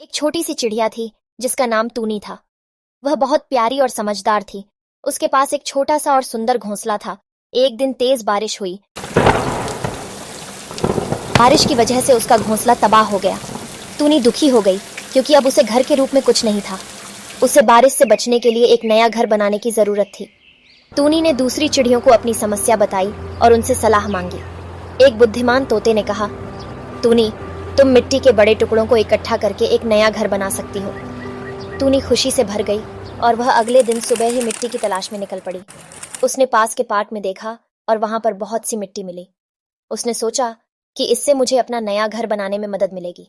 एक छोटी सी चिड़िया थी जिसका नाम टूनी था। वह बहुत प्यारी और समझदार थी। उसके पास एक छोटा सा और सुंदर घोंसला था। एक दिन तेज बारिश हुई। बारिश की वजह से उसका घोंसला तबाह हो गया। टूनी दुखी हो गई क्योंकि अब उसे घर के रूप में कुछ नहीं था। उसे बारिश से बचने के लिए एक नया घर बनाने की जरूरत थी। टूनी ने दूसरी चिड़ियों को अपनी समस्या बताई और उनसे सलाह मांगी। एक बुद्धिमान तोते ने कहा, टूनी, तुम मिट्टी के बड़े टुकड़ों को इकट्ठा करके एक नया घर बना सकती हो। टूनी खुशी से भर गई और वह अगले दिन सुबह ही मिट्टी की तलाश में निकल पड़ी। उसने पास के पार्क में देखा और वहां पर बहुत सी मिट्टी मिली। उसने सोचा कि इससे मुझे अपना नया घर बनाने में मदद मिलेगी।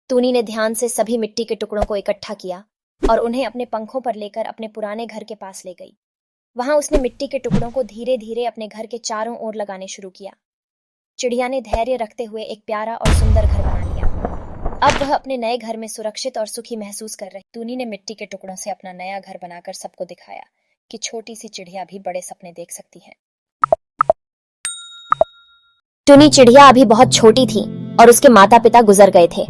टूनी ने ध्यान से सभी मिट्टी के टुकड़ों को इकट्ठा किया और उन्हें अपने पंखों पर लेकर अपने पुराने घर के पास ले गई। वहां उसने मिट्टी के टुकड़ों को धीरे धीरे अपने घर के चारों ओर लगाने शुरू किया। चिड़िया ने धैर्य रखते हुए एक प्यारा और सुंदर घर बना लिया। अब वह अपने नए घर में सुरक्षित और सुखी महसूस कर रही। टूनी ने मिट्टी के टुकड़ों से अपना नया घर बनाकर सबको दिखाया कि छोटी सी चिड़िया भी बड़े सपने देख सकती है। टूनी चिड़िया अभी बहुत छोटी थी और उसके माता पिता गुजर गए थे।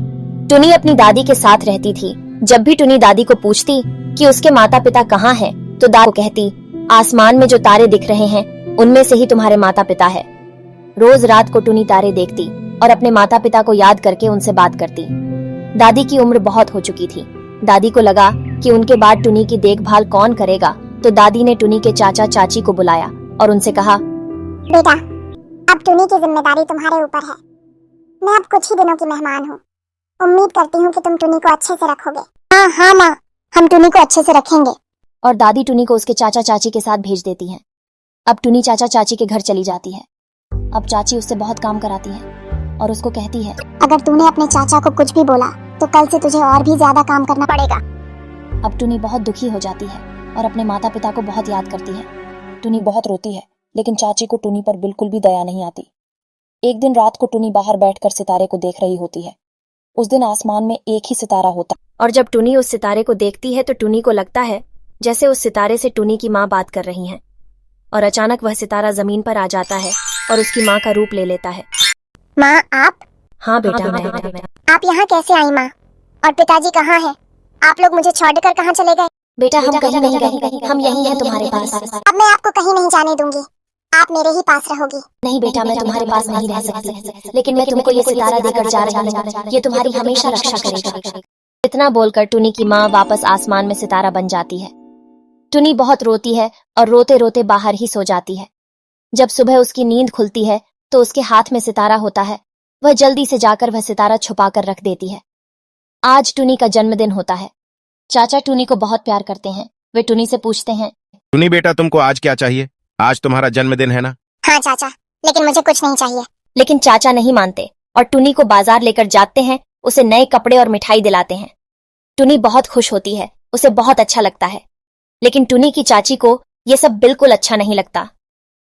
टूनी अपनी दादी के साथ रहती थी। जब भी टूनी दादी को पूछती कि उसके माता पिता कहाँ हैं, तो दादी को कहती, आसमान में जो तारे दिख रहे हैं उनमें से ही तुम्हारे माता पिता है। रोज रात को टूनी तारे देखती और अपने माता पिता को याद करके उनसे बात करती। दादी की उम्र बहुत हो चुकी थी। दादी को लगा कि उनके बाद टूनी की देखभाल कौन करेगा, तो दादी ने टूनी के चाचा चाची को बुलाया और उनसे कहा, बेटा, अब टूनी की जिम्मेदारी तुम्हारे ऊपर है। मैं अब कुछ ही दिनों की मेहमान हूँ। उम्मीद करती हूँ कि तुम टूनी को अच्छे से रखोगे। हाँ माँ, हम टूनी को अच्छे से रखेंगे। और दादी टूनी को उसके चाचा चाची के साथ भेज देती है। अब टूनी चाचा चाची के घर चली जाती है। अब चाची उससे बहुत काम कराती है और उसको कहती है, अगर तूने अपने चाचा को कुछ भी बोला तो कल से तुझे और भी ज्यादा काम करना पड़ेगा। अब टूनी बहुत दुखी हो जाती है और अपने माता पिता को बहुत याद करती है। टूनी बहुत रोती है, लेकिन चाची को टूनी पर बिल्कुल भी दया नहीं आती। एक दिन रात को टूनी बाहर बैठकर सितारे को देख रही होती है। उस दिन आसमान में एक ही सितारा होता और जब टूनी उस सितारे को देखती है तो टूनी को लगता है जैसे उस सितारे से टूनी की माँ बात कर रही हैं। और अचानक वह सितारा जमीन पर आ जाता है और उसकी माँ का रूप ले लेता है। माँ, आप? हाँ बेटा, मैं। आप यहाँ कैसे आई माँ? और पिताजी कहाँ हैं? आप लोग मुझे छोड़कर कहाँ चले गए? बेटा, हम कहीं नहीं गए, हम यहीं हैं तुम्हारे पास। अब मैं आपको कहीं नहीं जाने दूंगी। आप मेरे ही पास रहोगी। नहीं बेटा, मैं तुम्हारे पास नहीं रह सकती, लेकिन मैं तुमको ये सितारा देकर जा रही हूँ। ये तुम्हारी हमेशा रक्षा करेगा। इतना बोलकर टूनी की माँ वापस आसमान में सितारा बन जाती है। टूनी बहुत रोती है और रोते रोते बाहर ही सो जाती है। जब सुबह उसकी नींद खुलती है तो उसके हाथ में सितारा होता है। वह जल्दी से जाकर वह सितारा छुपा कर रख देती है। आज टूनी का जन्मदिन होता है। चाचा टूनी को बहुत प्यार करते हैं। वे टूनी से पूछते हैं, टूनी बेटा, तुमको आज क्या चाहिए? आज तुम्हारा जन्मदिन है ना? हाँ चाचा, लेकिन मुझे कुछ नहीं चाहिए। लेकिन चाचा नहीं मानते और टूनी को बाजार लेकर जाते हैं। उसे नए कपड़े और मिठाई दिलाते हैं। टूनी बहुत खुश होती है, उसे बहुत अच्छा लगता है। लेकिन टूनी की चाची को यह सब बिल्कुल अच्छा नहीं लगता।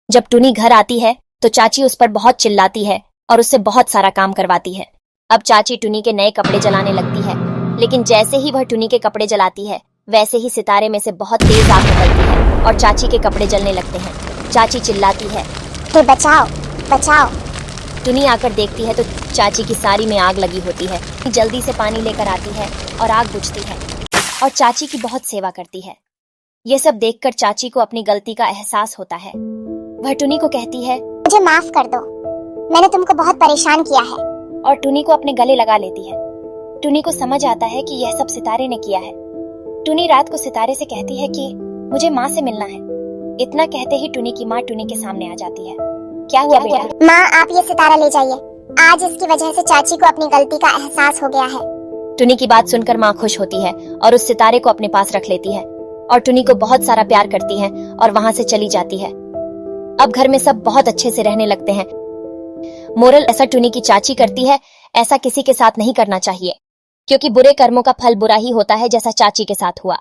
जब टूनी घर आती है तो चाची उस पर बहुत चिल्लाती है और उससे बहुत सारा काम करवाती है। अब चाची टूनी के नए कपड़े जलाने लगती है, लेकिन जैसे ही वह टूनी के कपड़े जलाती है वैसे ही सितारे में से बहुत तेज आग निकलती है और चाची के कपड़े जलने लगते हैं। चाची चिल्लाती है, तो बचाओ बचाओ। टूनी आकर देखती है तो चाची की साड़ी में आग लगी होती है। जल्दी से पानी लेकर आती है और आग बुझती है और चाची की बहुत सेवा करती है। ये सब देखकर चाची को अपनी गलती का एहसास होता है। वह टूनी को कहती है, मुझे माफ कर दो, मैंने तुमको बहुत परेशान किया है। और टूनी को अपने गले लगा लेती है। टूनी को समझ आता है कि यह सब सितारे ने किया है। टूनी रात को सितारे से कहती है कि मुझे माँ से मिलना है। इतना कहते ही टूनी की माँ टूनी के सामने आ जाती है। क्या हुआ बेटा? माँ, आप ये सितारा ले जाइए। आज इसकी वजह से चाची को अपनी गलती का एहसास हो गया है। टूनी की बात सुनकर माँ खुश होती है और उस सितारे को अपने पास रख लेती है और टूनी को बहुत सारा प्यार करती है और वहां से चली जाती है। अब घर में सब बहुत अच्छे से रहने लगते हैं। मोरल, ऐसा टूनी की चाची करती है, ऐसा किसी के साथ नहीं करना चाहिए, क्योंकि बुरे कर्मों का फल बुरा ही होता है, जैसा चाची के साथ हुआ।